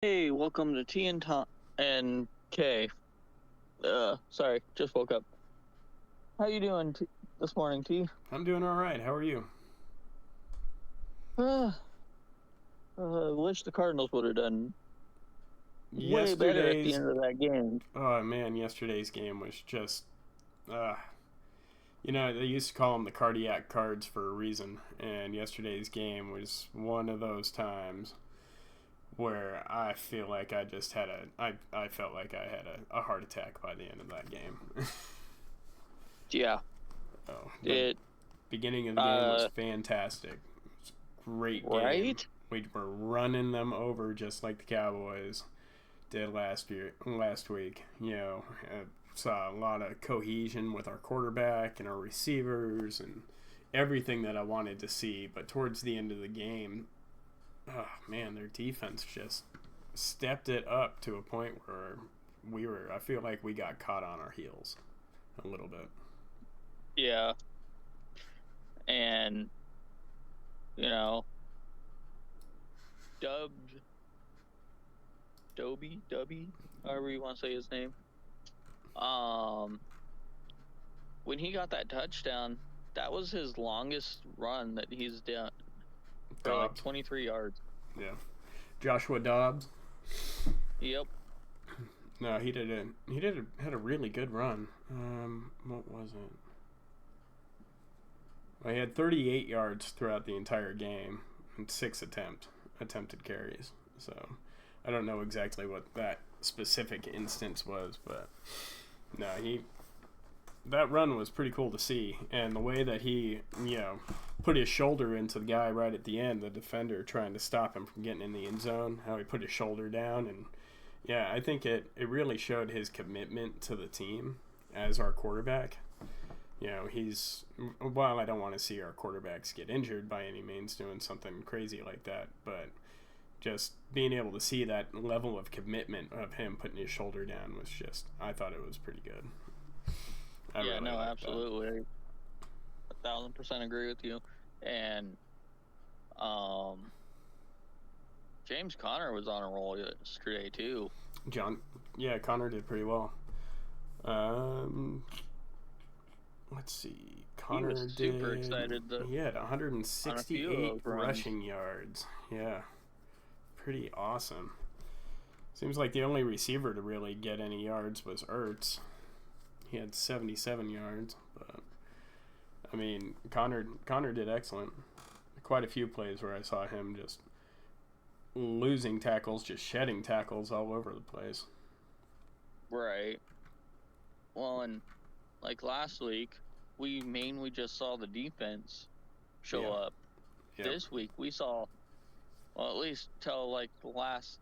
Hey, welcome to T and Tom and K. Sorry, just woke up. How you doing this morning, T? I'm doing all right. How are you? Uh, Wish the Cardinals would have done way better at the Yesterday's, end of that game. oh man, yesterday's game was just, uh, they used to call them the cardiac cards for a reason, and yesterday's game was one of those times where I feel like I just had I felt like I had a heart attack by the end of that game. Yeah, Oh, the it. beginning of the game was Uh, fantastic. It was a great game. right? We were running them over just like the Cowboys did last week. Saw a lot of cohesion with our quarterback and our receivers and everything that I wanted to see. But towards the end of the game, oh man, their defense just stepped it up to a point where I feel like we got caught on our heels a little bit. Yeah, and you know, dubbed Dubby, however you want to say his name. Um, when he got that touchdown, that was his longest run that he's done for like Dobbs, 23 yards. yeah, Joshua Dobbs. Yep. No, had a really good run. What was it? Well, he had 38 yards throughout the entire game and six attempted carries. So I don't know exactly what that specific instance was, but no, he that run was pretty cool to see, and the way that he put his shoulder into the guy right at the end, the defender trying to stop him from getting in the end zone, how he put his shoulder down, and yeah, I think it really showed his commitment to the team as our quarterback. He's, while I don't want to see our quarterbacks get injured by any means doing something crazy like that, but just being able to see that level of commitment of him putting his shoulder down was just, I thought it was pretty good. I Yeah, really no, like that. absolutely. 1,000% agree with you. And um, James Conner was on a roll yesterday too. John, yeah, Connor did pretty well. Um, let's see. He was Connor super did. excited He had on a few of 168 those runs. rushing yards. Yeah, pretty awesome. Seems like the only receiver to really get any yards was Ertz. He had 77 yards, but I mean, Connor did excellent. Quite a few plays where I saw him just losing tackles, just shedding tackles all over the place. Right. Well, and like last week, we mainly just saw the defense show Yeah, up. yeah. This week, we saw, well, at least till like the last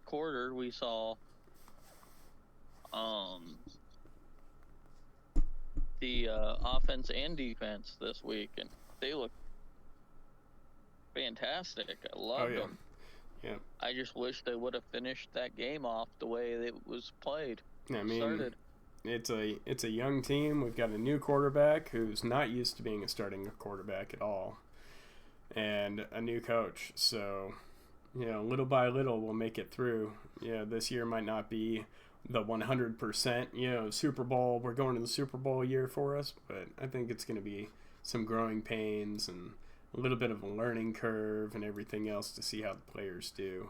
quarter, we saw um the offense and defense this week, and they look fantastic. I Oh loved yeah, them. yeah. I just wish they would have finished that game off the way it was played, I mean, started. it's a young team. We've got a new quarterback who's not used to being a starting quarterback at all, and a new coach. So, little by little, we'll make it through. This year might not be the 100%, Super Bowl. We're going to the Super Bowl year for us, but I think it's going to be some growing pains and a little bit of a learning curve and everything else to see how the players do.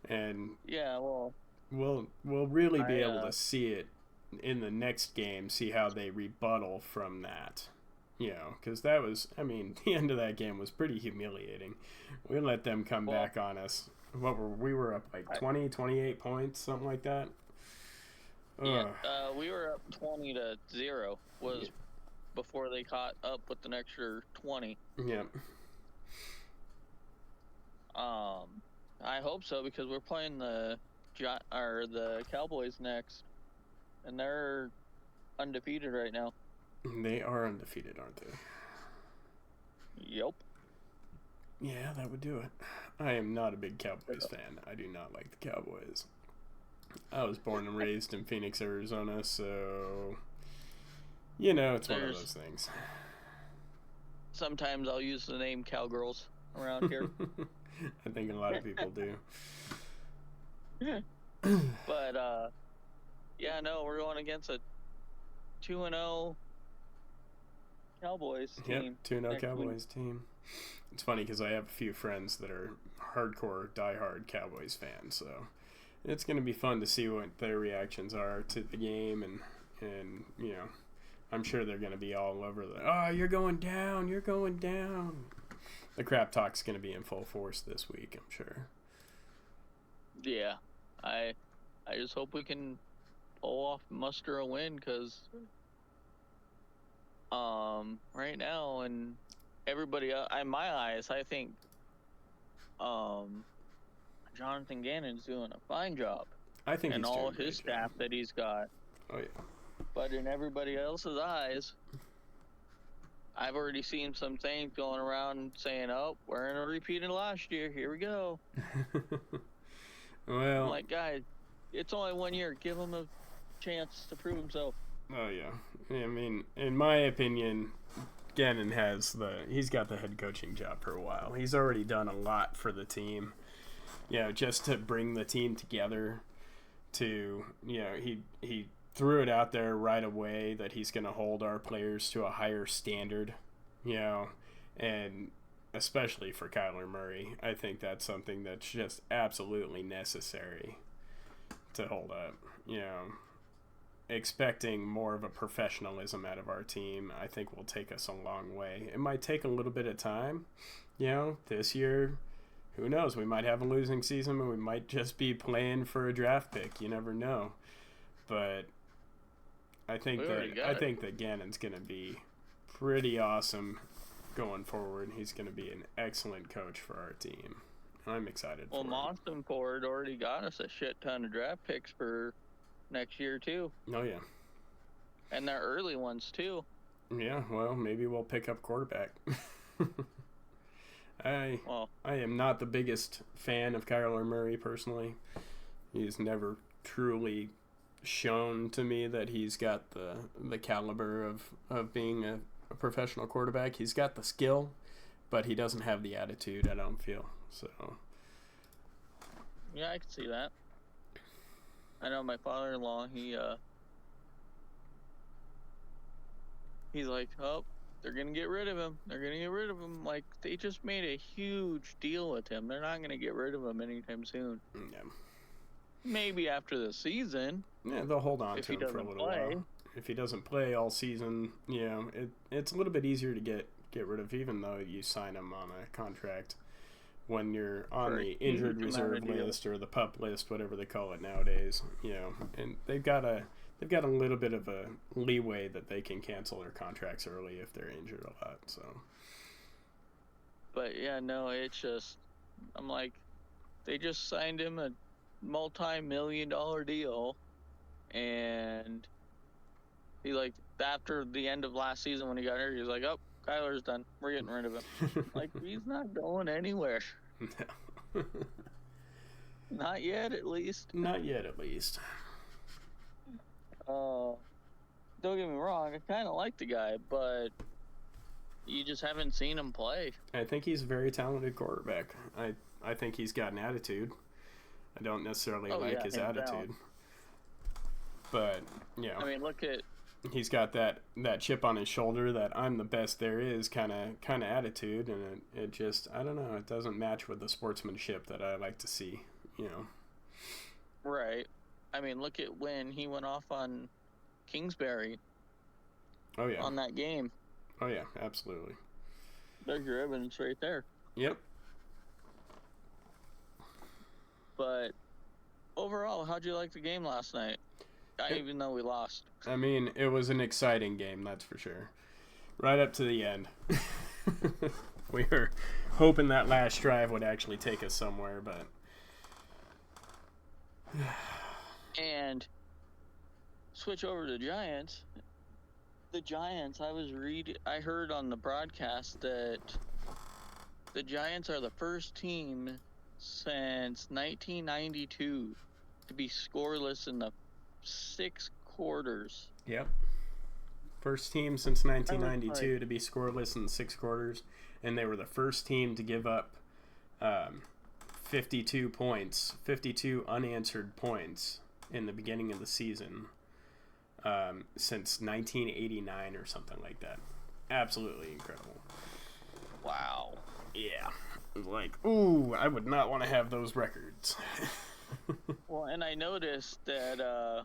And Yeah, well, we'll really be I able to see it in the next game, see how they rebuttal from that. Because that was, I mean, the end of that game was pretty humiliating. We let them come well, back on us. We were up like I, 20, 28 points, something like that. yeah, Ugh. we were up 20-0 Yeah. was before they caught up with an extra 20. Yeah. I hope so because we're playing the Cowboys next, and they're undefeated right now. They are undefeated, aren't they? Yep. Yeah, that would do it. I am not a big Cowboys fan. I do not like the Cowboys. I was born and raised in Phoenix, Arizona, so it's one of There's those things. sometimes I'll use the name Cowgirls around here. I think a lot of people do. But yeah, no, we're going against a 2-0 Cowboys Yep, team. 2-0 Cowboys team. It's funny because I have a few friends that are hardcore, diehard Cowboys fans, so it's going to be fun to see what their reactions are to the game, and you know, I'm sure they're going to be all over you're going down, you're going down. The crap talk's going to be in full force this week, I'm sure. Yeah, I just hope we can muster a win, because right now, and everybody in my eyes, I think Jonathan Gannon's doing a fine job. I think and he's all doing his a great staff job. that he's got. Oh yeah. But in everybody else's eyes, I've already seen some things going around saying, "Oh, we're in a repeat of last year. Here we go." Well, I'm like, guys, it's only 1 year. Give him a chance to prove himself. Oh yeah. I mean, in my opinion, Gannon he's got the head coaching job for a while. He's already done a lot for the team. You know, just to bring the team together. He threw it out there right away that he's going to hold our players to a higher standard. And especially for Kyler Murray, I think that's something that's just absolutely necessary to hold up. Expecting more of a professionalism out of our team, I think, will take us a long way. It might take a little bit of time. This year, who knows? We might have a losing season, and we might just be playing for a draft pick. You never know. But I think that Gannon's going to be pretty awesome going forward. He's going to be an excellent coach for our team. I'm excited for him. Well, Monson Ford already got us a shit ton of draft picks for next year too. Oh yeah. And they're early ones too. Yeah, well, maybe we'll pick up quarterback. I am not the biggest fan of Kyler Murray personally. He's never truly shown to me that he's got the caliber of being a professional quarterback. He's got the skill, but he doesn't have the attitude, I don't feel. So yeah, I can see that. I know my father-in-law, he's like, "Oh, they're going to get rid of him. They're going to get rid of him." Like, they just made a huge deal with him. They're not going to get rid of him anytime soon. Yeah. Maybe after the season. Yeah, they'll hold on to him for a little while. If he doesn't play all season, it's a little bit easier to get rid of, even though you sign him on a contract when you're on the injured reserve list or the PUP list, whatever they call it nowadays. And they've got a little bit of a leeway that they can cancel their contracts early if they're injured a lot. So. But yeah, no, it's just, I'm like, they just signed him a multi-million-dollar deal, and he, like, after the end of last season when he got hurt, he was like, "Oh, Kyler's done. We're getting rid of him." Like, he's not going anywhere. No. Not yet, at least. Not yet, at least. Don't get me wrong, I kind of like the guy, but you just haven't seen him play. I think he's a very talented quarterback. I think he's got an attitude. I don't necessarily like his attitude. But, I mean, look at... He's got that chip on his shoulder, that I'm the best there is kind of attitude, and it just, I don't know, it doesn't match with the sportsmanship that I like to see, Right. I mean, look at when he went off on Kingsbury. Oh, yeah. On that game. Oh, yeah, absolutely. There's your evidence right there. Yep. But overall, how'd you like the game last night? Even though we lost. I mean, it was an exciting game, that's for sure. Right up to the end. We were hoping that last drive would actually take us somewhere, but... And switch over to Giants. The Giants, I heard on the broadcast that the Giants are the first team since 1992 to be scoreless in the 6 quarters. Yep. First team since 1992 to be scoreless in 6 quarters, and they were the first team to give up 52 points, 52 unanswered points in the beginning of the season since 1989 or something like that. Absolutely incredible. Wow. Yeah. It was like, ooh, I would not want to have those records. Well, and I noticed that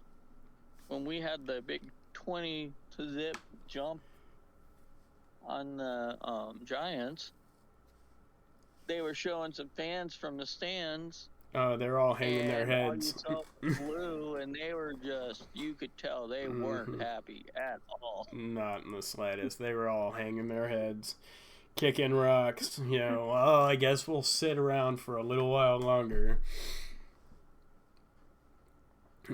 when we had the big 20 to zip jump on the Giants, they were showing some fans from the stands. They're all hanging their heads. All you saw was blue, and they were just, you could tell they weren't happy at all. Not in the slightest. They were all hanging their heads, kicking rocks. You know, oh, I guess we'll sit around for a little while longer.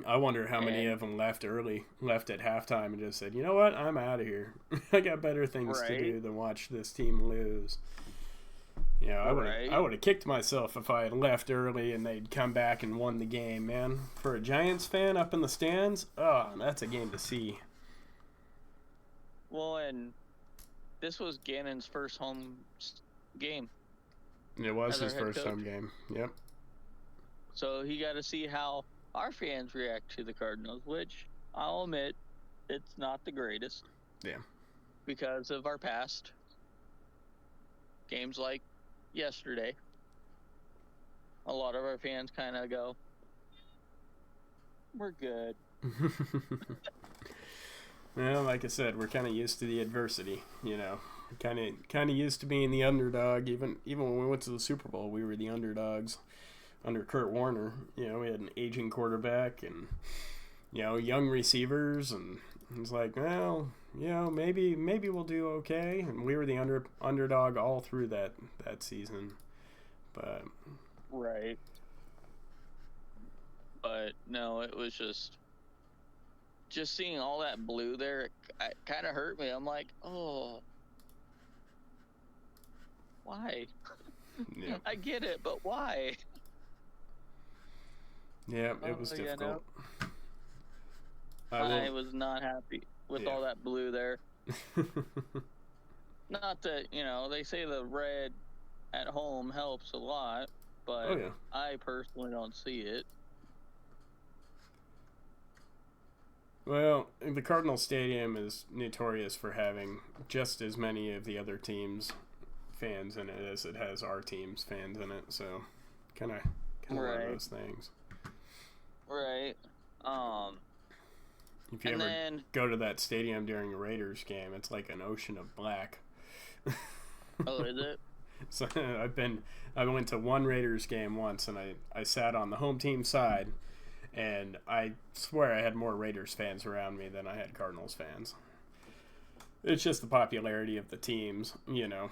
I wonder how many of them left at halftime and just said, you know what, I'm out of here. I got better things to do than watch this team lose. You know, I would have kicked myself if I had left early and they'd come back and won the game, man. For a Giants fan up in the stands, oh, that's a game to see. Well, and this was Gannon's first home game. It was his first home game, yep. So he got to see how our fans react to the Cardinals, which I'll admit, it's not the greatest. Yeah. Because of our past. Games like yesterday. A lot of our fans kind of go, we're good. Well, like I said, we're kind of used to the adversity, you know. Kind of used to being the underdog. Even when we went to the Super Bowl, we were the underdogs. Under Kurt Warner, you know, we had an aging quarterback and, you know, young receivers, and it's like, well, you know, maybe we'll do okay. And we were the underdog all through that season, but right. But no, it was just seeing all that blue there. It kind of hurt me. I'm like, oh, why? Yeah. I get it, but why? Yeah, it was difficult. I was not happy with all that blue there. Not that, you know, they say the red at home helps a lot, but I personally don't see it. Well, the Cardinal Stadium is notorious for having just as many of the other teams' fans in it as it has our team's fans in it, so kind of one of those things. Right. If you ever go to that stadium during a Raiders game, it's like an ocean of black. Oh, is it? So I went to one Raiders game once, and I sat on the home team side, and I swear I had more Raiders fans around me than I had Cardinals fans. It's just the popularity of the teams, you know.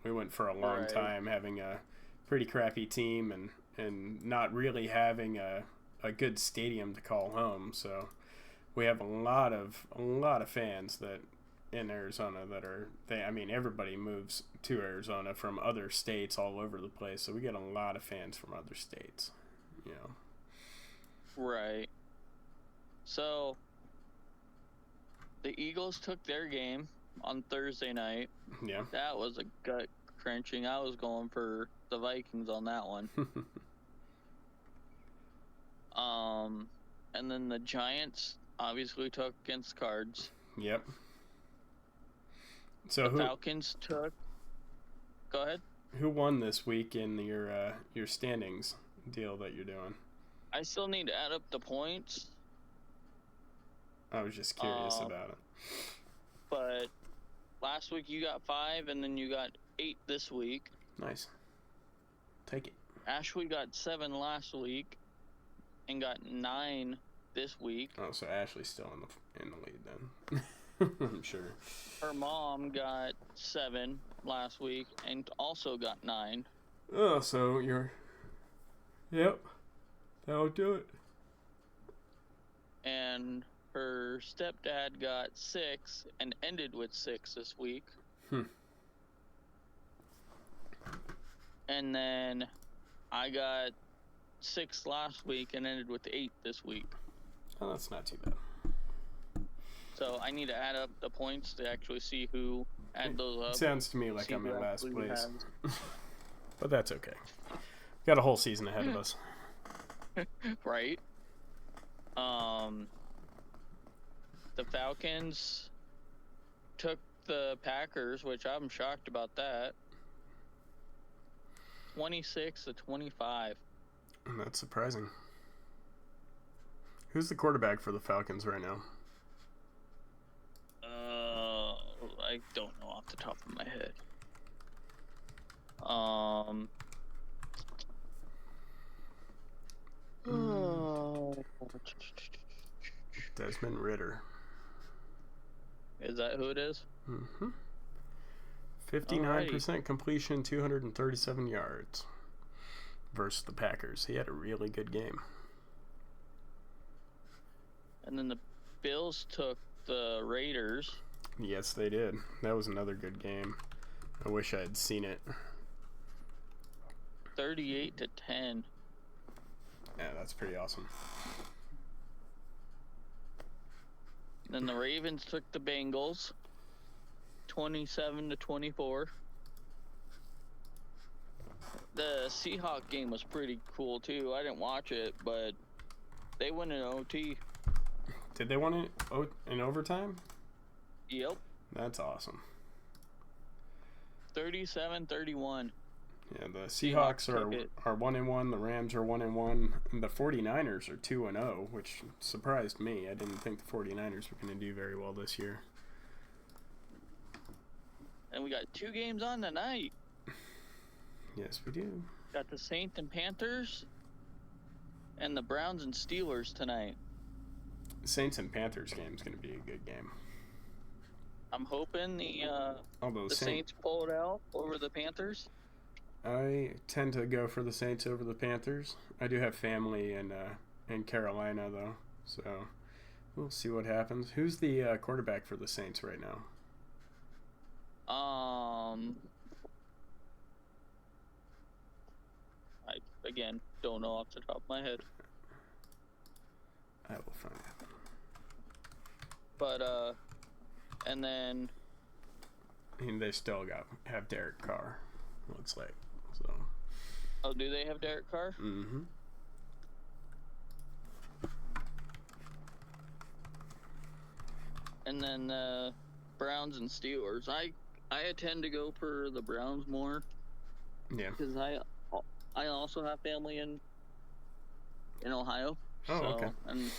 We went for a long time having a pretty crappy team and not really having a good stadium to call home, so we have a lot of fans that in Arizona that everybody moves to Arizona from other states all over the place, so we get a lot of fans from other states, you know. Right. So the Eagles took their game on Thursday night. Yeah. That was a gut crunching. I was going for the Vikings on that one. And then the Giants obviously took against Cards. Yep. So the Falcons took. Go ahead. Who won this week in your standings deal that you're doing? I still need to add up the points. I was just curious about it. But last week you got 5, and then you got 8 this week. Nice. Take it. Ashley got 7 last week, and got 9 this week. Oh, so Ashley's still in the lead then. I'm sure. Her mom got 7 last week and also got 9. Oh, so you're... Yep. That'll do it. And her stepdad got 6 and ended with 6 this week. And then I got 6 last week and ended with 8 this week. Oh, that's not too bad. So I need to add up the points to actually see who add those up. Sounds to me like I'm in last place. But that's okay. Got a whole season ahead of us. Right? The Falcons took the Packers, which I'm shocked about that. 26-25. That's surprising. Who's the quarterback for the Falcons right now? I don't know off the top of my head. Desmond Ridder. Is that who it is? Mm-hmm. 59% completion, 237 yards. Versus the Packers. He had a really good game. And then the Bills took the Raiders. Yes, they did. That was another good game. I wish I had seen it. 38-10. Yeah, that's pretty awesome. Then the Ravens took the Bengals. 27-24. The Seahawks game was pretty cool too. I didn't watch it, but they went in OT. Did they win it in overtime? Yep. That's awesome. 37-31. Yeah, the Seahawks are 1-1. The Rams are 1-1. And the 49ers are 2-0, which surprised me. I didn't think the 49ers were going to do very well this year. And we got 2 games on tonight. Yes, we do. Got the Saints and Panthers and the Browns and Steelers tonight. Saints and Panthers game is going to be a good game. I'm hoping the Saints pull it out over the Panthers. I tend to go for the Saints over the Panthers. I do have family in Carolina, though, so we'll see what happens. Who's the quarterback for the Saints right now? I, again, don't know off the top of my head. I will find out. But, and then... they still have Derek Carr, looks like. So. Oh, do they have Derek Carr? Mm-hmm. And then Browns and Steelers. I tend to go for the Browns more. Yeah. Because I also have family in Ohio. Oh, okay. And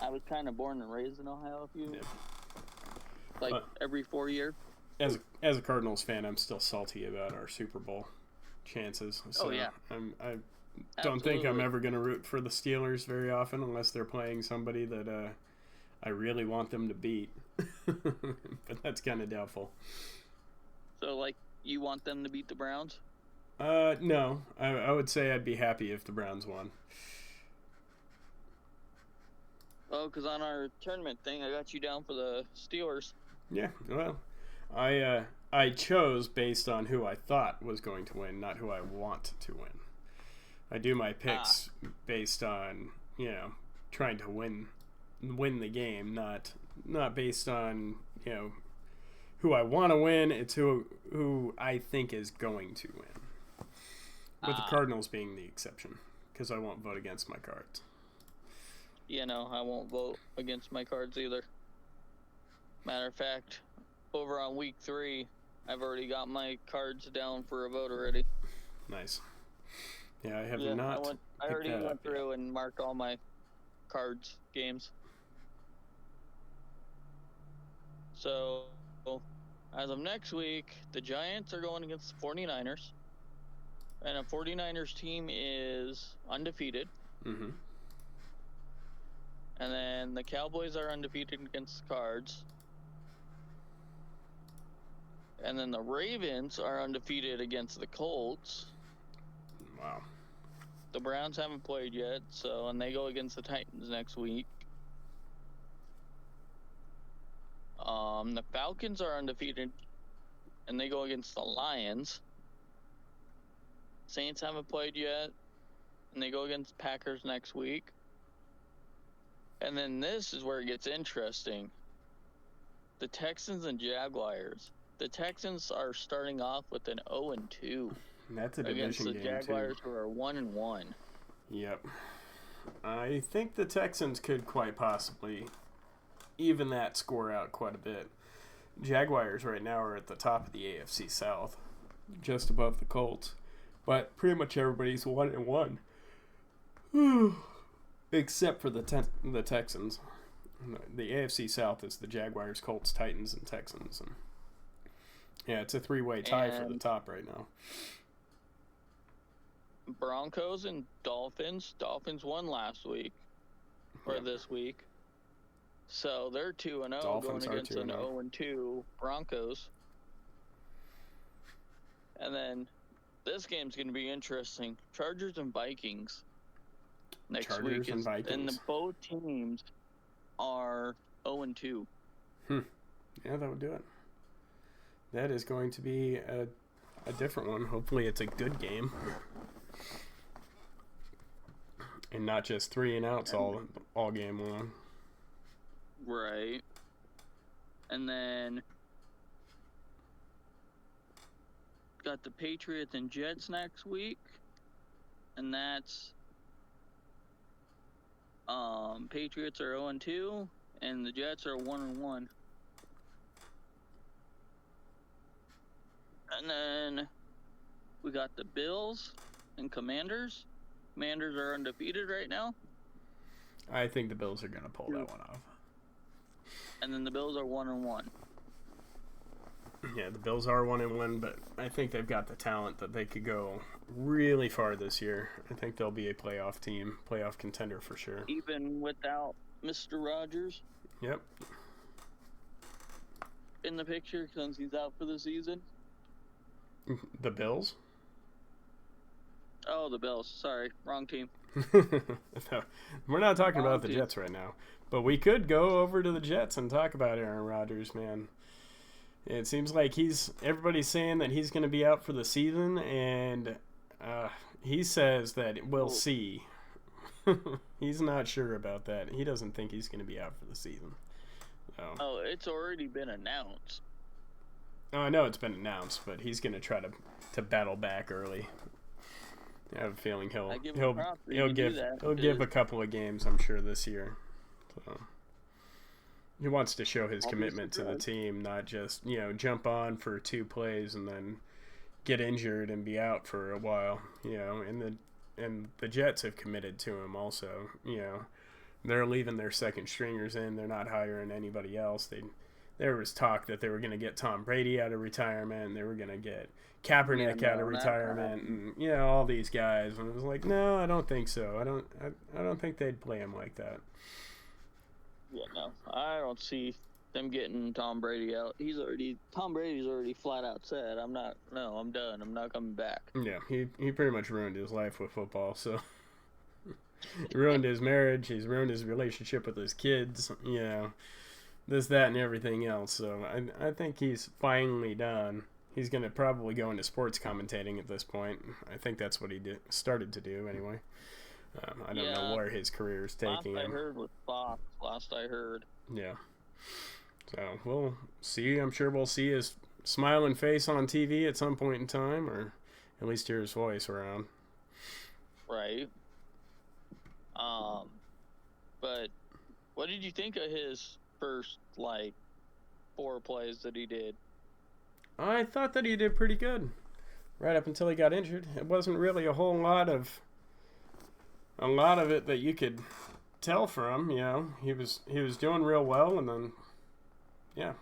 I was kind of born and raised in Ohio. Yeah. Every 4 year. As a Cardinals fan, I'm still salty about our Super Bowl chances. So oh yeah. I don't think I'm ever going to root for the Steelers very often unless they're playing somebody that I really want them to beat. But that's kind of doubtful. So, you want them to beat the Browns? No. I would say I'd be happy if the Browns won. Oh, because on our tournament thing, I got you down for the Steelers. Yeah, well, I chose based on who I thought was going to win, not who I want to win. I do my picks based on, trying to win the game, not based on, who I want to win. It's who I think is going to win. With the Cardinals being the exception, because I won't vote against my cards. I won't vote against my cards either. Matter of fact, over on week 3, I've already got my cards down for a vote already. Nice. Yeah, I have not. I already went through and marked all my cards games. So, as of next week, the Giants are going against the 49ers. And a 49ers team is undefeated. Mm-hmm. And then the Cowboys are undefeated against the Cards. And then the Ravens are undefeated against the Colts. Wow. The Browns haven't played yet, and they go against the Titans next week. The Falcons are undefeated, and they go against the Lions. Saints haven't played yet, and they go against the Packers next week. And then this is where it gets interesting. The Texans and Jaguars. The Texans are starting off with an 0-2. That's a against division the game too. Jaguars, who are 1-1. Yep. I think the Texans could quite possibly even that score out quite a bit. Jaguars right now are at the top of the AFC South, just above the Colts, but pretty much everybody's 1-1, except for the Texans. The AFC South is the Jaguars, Colts, Titans, and Texans, and yeah, it's a three-way tie for the top right now. Broncos and Dolphins. Dolphins won last week, or this week. So they're 2-0 going against an 0-2 Broncos. And then this game's going to be interesting. Chargers and Vikings next week. And both teams are 0-2. Yeah, that would do it. That is going to be a different one. Hopefully it's a good game. And not just 3 and outs all game long. Right. And then got the Patriots and Jets next week. And that's Patriots are 0-2 and the Jets are 1-1. And then we got the Bills and Commanders. Commanders are undefeated right now. I think the Bills are going to pull that one off. And then the Bills are 1-1. Yeah, the Bills are 1-1, but I think they've got the talent that they could go really far this year. I think they'll be a playoff team, playoff contender for sure. Even without Mr. Rogers? Yep. In the picture, since he's out for the season? The Bills? Oh, the Bills. Sorry, wrong team. No, we're not talking about the Jets right now. But we could go over to the Jets and talk about Aaron Rodgers, man. It seems like everybody's saying that he's going to be out for the season, and he says that we'll see. He's not sure about that. He doesn't think he's going to be out for the season. So. Oh, it's already been announced. Oh, I know it's been announced, but he's going to try to battle back early. I have a feeling he'll give a couple of games, I'm sure, this year. So he wants to show his commitment to the team, not just jump on for 2 plays and then get injured and be out for a while. And the Jets have committed to him also. They're leaving their second stringers in. They're not hiring anybody else. There was talk that they were going to get Tom Brady out of retirement. They were going to get Kaepernick out of retirement, and all these guys. And it was like, no, I don't think so. I don't think they'd play him like that. Yeah, no, I don't see them getting Tom Brady out. Tom Brady's already flat out said, I'm done. I'm not coming back. Yeah, he pretty much ruined his life with football. So he ruined his marriage. He's ruined his relationship with his kids. This, that, and everything else. So I think he's finally done. He's going to probably go into sports commentating at this point. I think that's what he started to do anyway. I don't know where his career is taking him. I heard with Fox. Last I heard. Yeah. So we'll see. I'm sure we'll see his smiling face on TV at some point in time, or at least hear his voice around. Right. But what did you think of his first 4 plays that he did? I thought that he did pretty good, right up until he got injured. It wasn't really a whole lot of it that you could tell from. He was doing real well, and then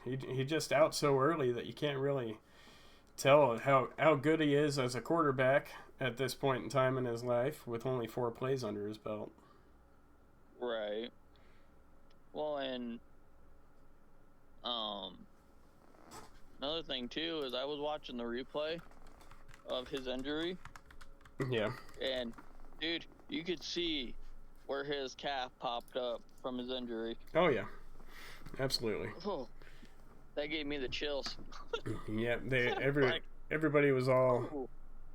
he just out so early that you can't really tell how good he is as a quarterback at this point in time in his life with only 4 plays under his belt. Right. Well, and another thing too is I was watching the replay of his injury. Yeah. And dude, you could see where his calf popped up from his injury. Oh yeah, absolutely. Oh, that gave me the chills. Yeah, everybody was all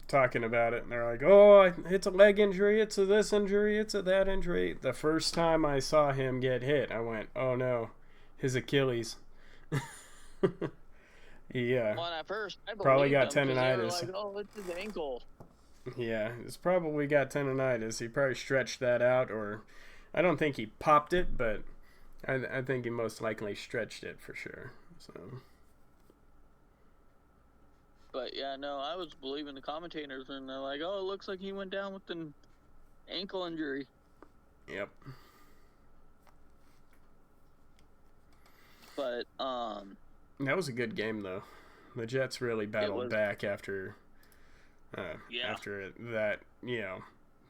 talking about it, and they're like, "Oh, it's a leg injury. It's a this injury. It's a that injury." The first time I saw him get hit, I went, "Oh no, his Achilles." Yeah, Well, at first, I probably believed got them because they were tendonitis. like, "Oh, it's his ankle." Yeah, it's probably got tendonitis. He probably stretched that out, or I don't think he popped it, but I think he most likely stretched it for sure. So. But yeah, no, I was believing the commentators, and they're like, "Oh, it looks like he went down with an ankle injury." Yep. But That was a good game though. The Jets really battled was, back after yeah, after that,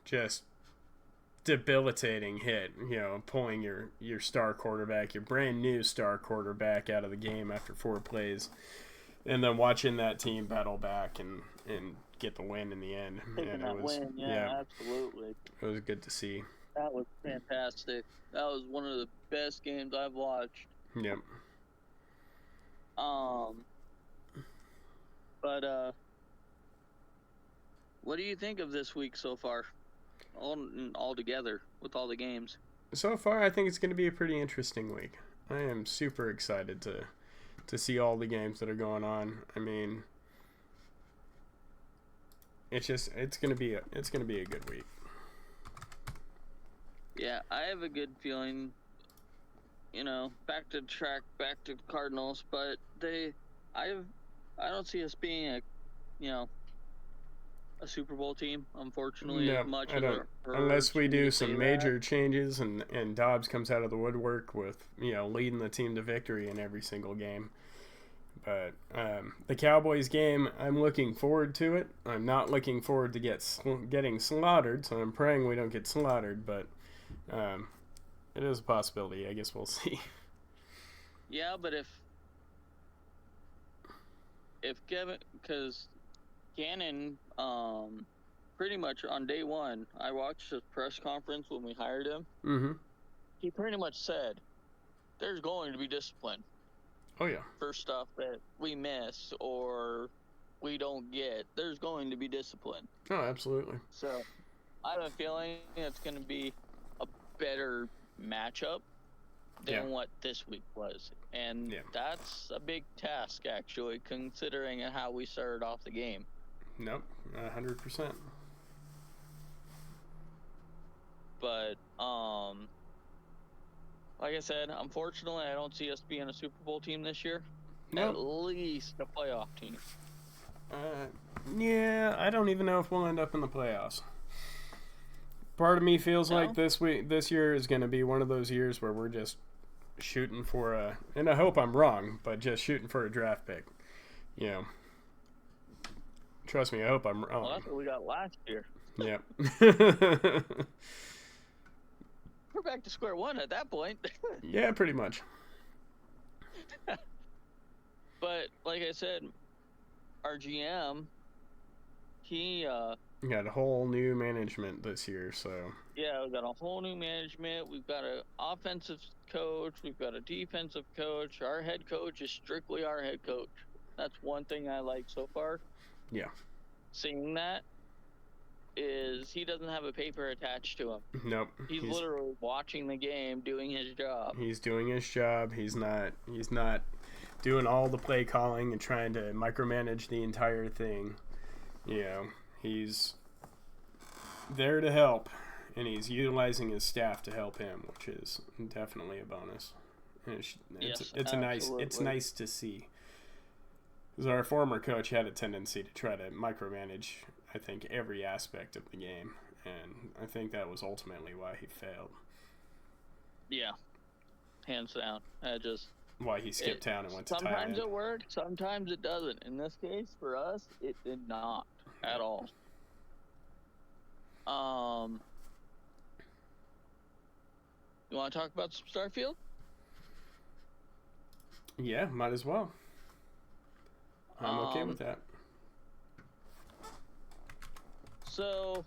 just debilitating hit, pulling your star quarterback, your brand new star quarterback out of the game after 4 plays, and then watching that team battle back and get the win in the end. taking And it that was, win. yeah, Yeah, absolutely. it was good to see. That was fantastic. That was one of the best games I've watched. Yep. But what do you think of this week so far, all together with all the games? So far, I think it's going to be a pretty interesting week. I am super excited to see all the games that are going on. I mean, it's gonna be a good week. Yeah, I have a good feeling. Back to track, back to Cardinals, but I don't see us being a Super Bowl team, unfortunately, as No, much I as don't. it Unless hurts we me to do say some that. major changes and Dobbs comes out of the woodwork with leading the team to victory in every single game. But the Cowboys game, I'm looking forward to it. I'm not looking forward to getting slaughtered, so I'm praying we don't get slaughtered. But it is a possibility. I guess we'll see. Yeah, but if Kevin, because Gannon, pretty much on day one, I watched his press conference when we hired him. Mm-hmm. He pretty much said, "There's going to be discipline Oh yeah. for stuff that we miss or we don't get. There's going to be discipline." Oh, absolutely. So I have a feeling it's going to be a better matchup than what this week was. And that's a big task, actually, considering how we started off the game. Nope, 100%. But, like I said, unfortunately, I don't see us being a Super Bowl team this year. Nope. At least a playoff team. Yeah, I don't even know if we'll end up in the playoffs. Part of me feels like this year is going to be one of those years where we're just shooting for and I hope I'm wrong, but just shooting for a draft pick. Trust me, I hope I'm wrong. Well, that's what we got last year. Yep. We're back to square one at that point. Yeah, pretty much. But, like I said, our GM, he got a whole new management this year, so yeah, we've got a whole new management. We've got an offensive coach. We've got a defensive coach. Our head coach is strictly our head coach. That's one thing I like so far. Yeah. Seeing that is he doesn't have a paper attached to him. Nope. He's literally watching the game, doing his job. He's doing his job. He's not doing all the play calling and trying to micromanage the entire thing. He's there to help, and he's utilizing his staff to help him, which is definitely a bonus. It's nice to see. Because our former coach had a tendency to try to micromanage, I think, every aspect of the game, and I think that was ultimately why he failed. Yeah, hands down. Why he skipped town and went to Thailand. Sometimes it worked, sometimes it doesn't. In this case, for us, it did not at all. You want to talk about Starfield? Yeah, might as well. I'm okay with that. So,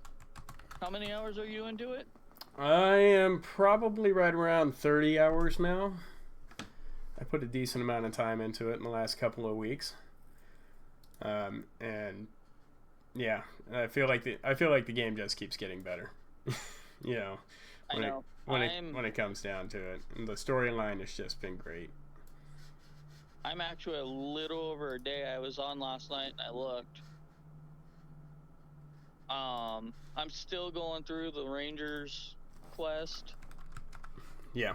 how many hours are you into it? I am probably right around 30 hours now. I put a decent amount of time into it in the last couple of weeks. And yeah, I feel like the game just keeps getting better. When it comes down to it, and the storyline has just been great. I'm actually a little over a day. I was on last night and I looked. I'm still going through the Rangers quest. Yeah.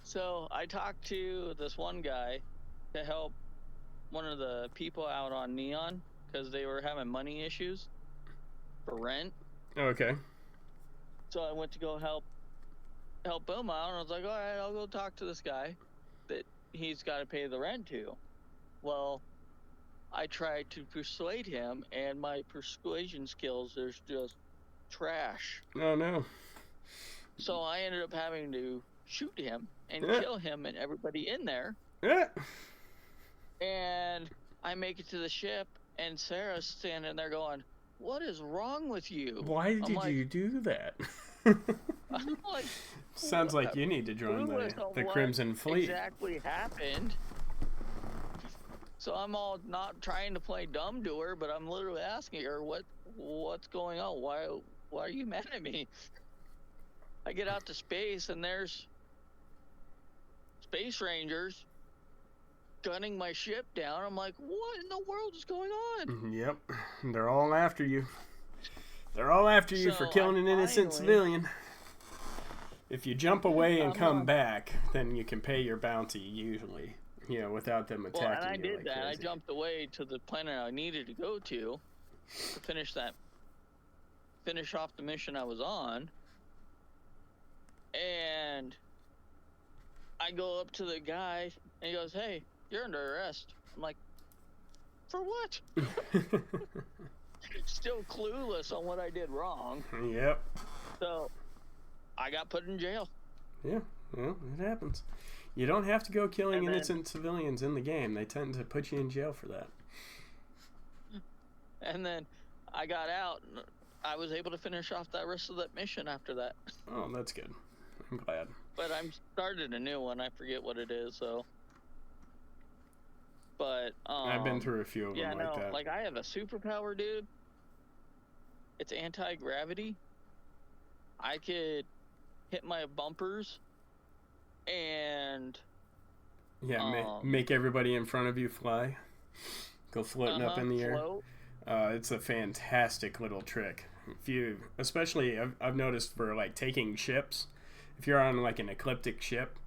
So I talked to this one guy to help one of the people out on Neon because they were having money issues for rent. Okay. So I went to go help him out, and I was like, all right, I'll go talk to this guy that he's got to pay the rent to. Well, I tried to persuade him, and my persuasion skills is just trash. Oh no. So I ended up having to shoot him and kill him and everybody in there. And I make it to the ship, and Sarah's standing there going, what is wrong with you? Why did you do that? I'm like, sounds like you need to join the Crimson Fleet. Exactly happened. So I'm all not trying to play dumb to her, but I'm literally asking her what's going on. Why are you mad at me? I get out to space and there's space rangers gunning my ship down. I'm like, what in the world is going on? Yep, they're all after you. They're all after you for killing an innocent civilian. If you jump away and come back, then you can pay your bounty usually. Without them attacking you. Well, and I did like that. crazy. I jumped away to the planet I needed to go to finish off the mission I was on. And I go up to the guy and he goes, hey, you're under arrest. I'm like, for what? Still clueless on what I did wrong. Yep. So I got put in jail. Yeah, well, it happens. You don't have to go killing innocent civilians in the game. They tend to put you in jail for that. And then I got out and I was able to finish off the rest of that mission after that. Oh, that's good. I'm glad. But I'm started a new one. I forget what it is, so. But I've been through a few of them like that. Like I have a superpower, dude. It's anti-gravity. I could hit my bumpers and make everybody in front of you fly. Go floating up in the air. It's a fantastic little trick. Especially I've noticed for like taking ships, if you're on like an ecliptic ship,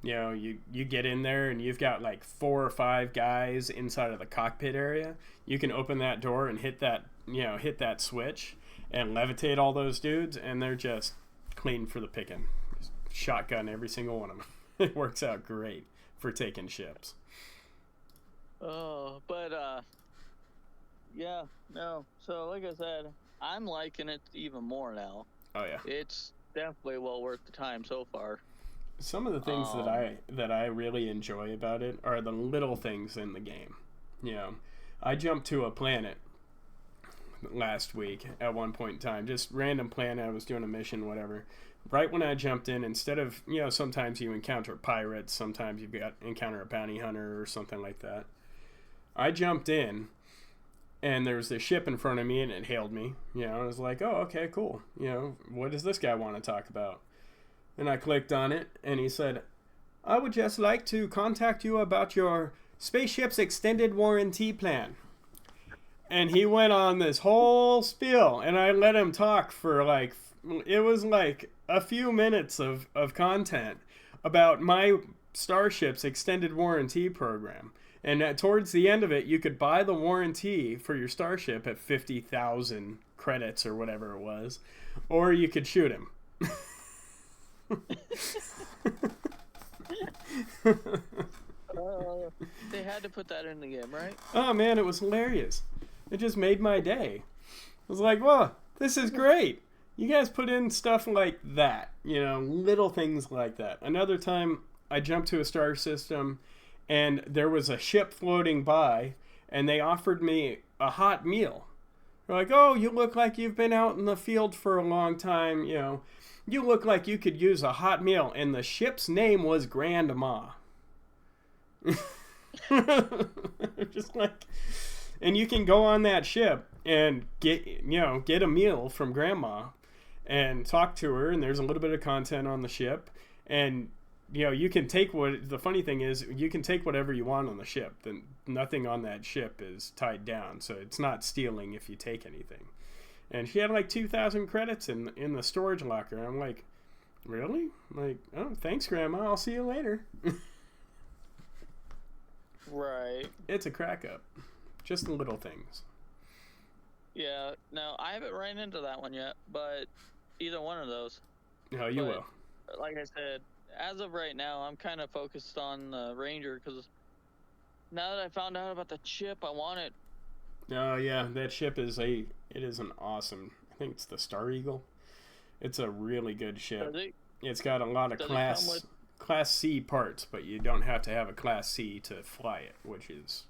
you get in there and you've got like 4 or 5 guys inside of the cockpit area. You can open that door and hit that switch and levitate all those dudes, and they're just clean for the picking. Just shotgun every single one of them. It works out great for taking ships. Oh, but yeah, no. So like I said, I'm liking it even more now. Oh yeah. It's definitely well worth the time so far. Some of the things that I really enjoy about it are the little things in the game. I jumped to a planet last week at one point in time, just random planet. I was doing a mission, whatever. Right when I jumped in, instead of, sometimes you encounter pirates, sometimes you encounter a bounty hunter or something like that. I jumped in, and there was this ship in front of me, and it hailed me. I was like, oh, okay, cool. What does this guy want to talk about? And I clicked on it, and he said, I would just like to contact you about your spaceship's extended warranty plan. And he went on this whole spiel, and I let him talk for it was like a few minutes of content about my starship's extended warranty program. And towards the end of it, you could buy the warranty for your starship at 50,000 credits or whatever it was, or you could shoot him. They had to put that in the game, right? Oh man, it was hilarious. It just made my day. I was like, whoa, this is great. You guys put in stuff like that, little things like that. Another time, I jumped to a star system, and there was a ship floating by, and they offered me a hot meal. They're like, oh, you look like you've been out in the field for a long time, You look like you could use a hot meal. And the ship's name was Grandma. Just like... And you can go on that ship and get a meal from Grandma and talk to her, and there's a little bit of content on the ship, and you can take what the funny thing is, you can take whatever you want on the ship. Then nothing on that ship is tied down, so it's not stealing if you take anything. And she had like 2,000 credits in the storage locker. I'm like, really? Like, oh, thanks, Grandma. I'll see you later. Right. It's a crack up. Just the little things. Yeah. No, I haven't ran into that one yet, but either one of those. No, you will. Like I said, as of right now, I'm kind of focused on the Ranger because now that I found out about the chip, I want it. Oh yeah, that ship is it is an awesome. I think it's the Star Eagle. It's a really good ship. It's got a lot of class C parts, but you don't have to have a class C to fly it, which is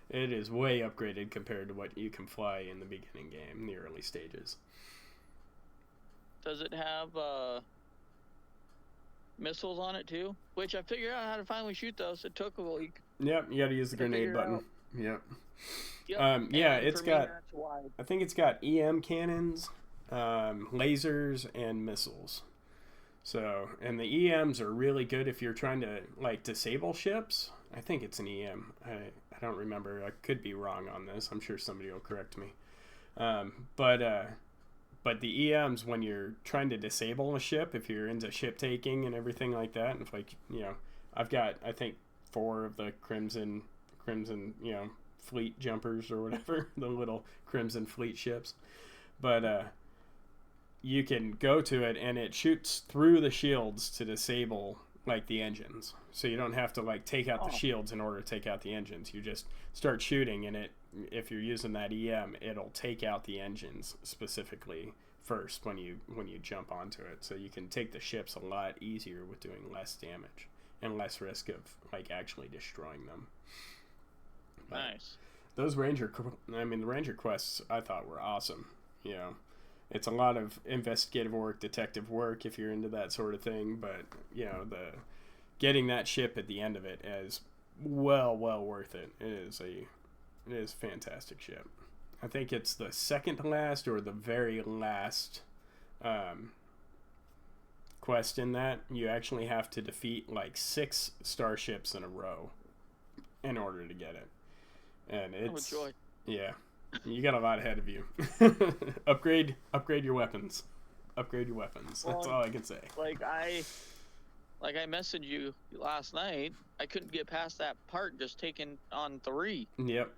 it is way upgraded compared to what you can fly in the beginning game, in the early stages. Does it have missiles on it too? Which I figured out how to finally shoot those. It took a week. Yep, you got to use the grenade button. Yep. Yeah, it's got. I think it's got EM cannons, lasers, and missiles. So, and the EMs are really good if you're trying to like disable ships. I think it's an EM. I don't remember. I could be wrong on this. I'm sure somebody will correct me. But the EMs, when you're trying to disable a ship, if you're into ship taking and everything like that, and if like I've got I think 4 of the Crimson fleet jumpers or whatever, the little Crimson fleet ships, but you can go to it and it shoots through the shields to disable like the engines, so you don't have to like take out the shields in order to take out the engines. You just start shooting and if you're using that EM, it'll take out the engines specifically first when you jump onto it, so you can take the ships a lot easier with doing less damage and less risk of like actually destroying them. Nice. Those the Ranger quests I thought were awesome. It's a lot of investigative work, detective work if you're into that sort of thing, but the getting that ship at the end of it is well worth it. It is a fantastic ship. I think it's the second to last or the very last quest in that. You actually have to defeat like 6 starships in a row in order to get it. And it's yeah, you got a lot ahead of you. upgrade your weapons. Upgrade your weapons. That's all I can say. Like I messaged you last night. I couldn't get past that part just taking on 3. Yep.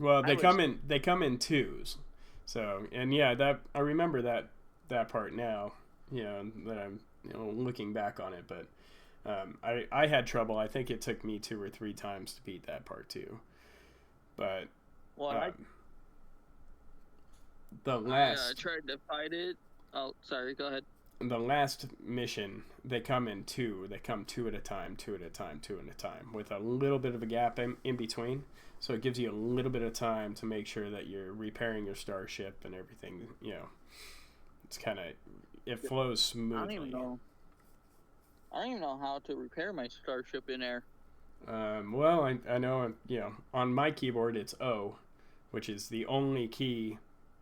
Well, they come in 2s. So, and yeah, that I remember that part now. That I'm looking back on it, but I had trouble. I think it took me 2 or 3 times to beat that part too. But I tried to fight it. Oh, sorry. Go ahead. The last mission, they come in 2. They come 2 at a time, 2 at a time, 2 at a time, with a little bit of a gap in between. So it gives you a little bit of time to make sure that you're repairing your starship and everything. It's kind of it flows smoothly. I don't even know how to repair my starship in air. Well, I know, on my keyboard it's O, which is the only key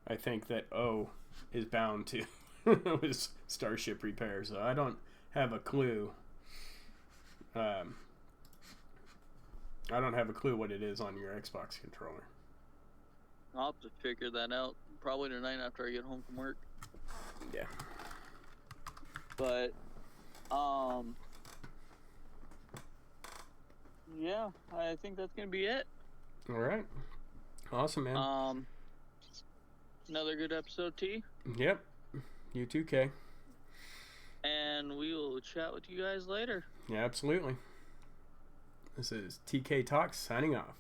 I think that O is bound to was starship repair, so I don't have a clue. I don't have a clue what it is on your Xbox controller. I'll have to figure that out probably tonight after I get home from work. Yeah. But, yeah, I think that's gonna be it. All right. Awesome, man. Another good episode, T. Yep. You too, K. And we will chat with you guys later. Yeah, absolutely. This is TK Talks signing off.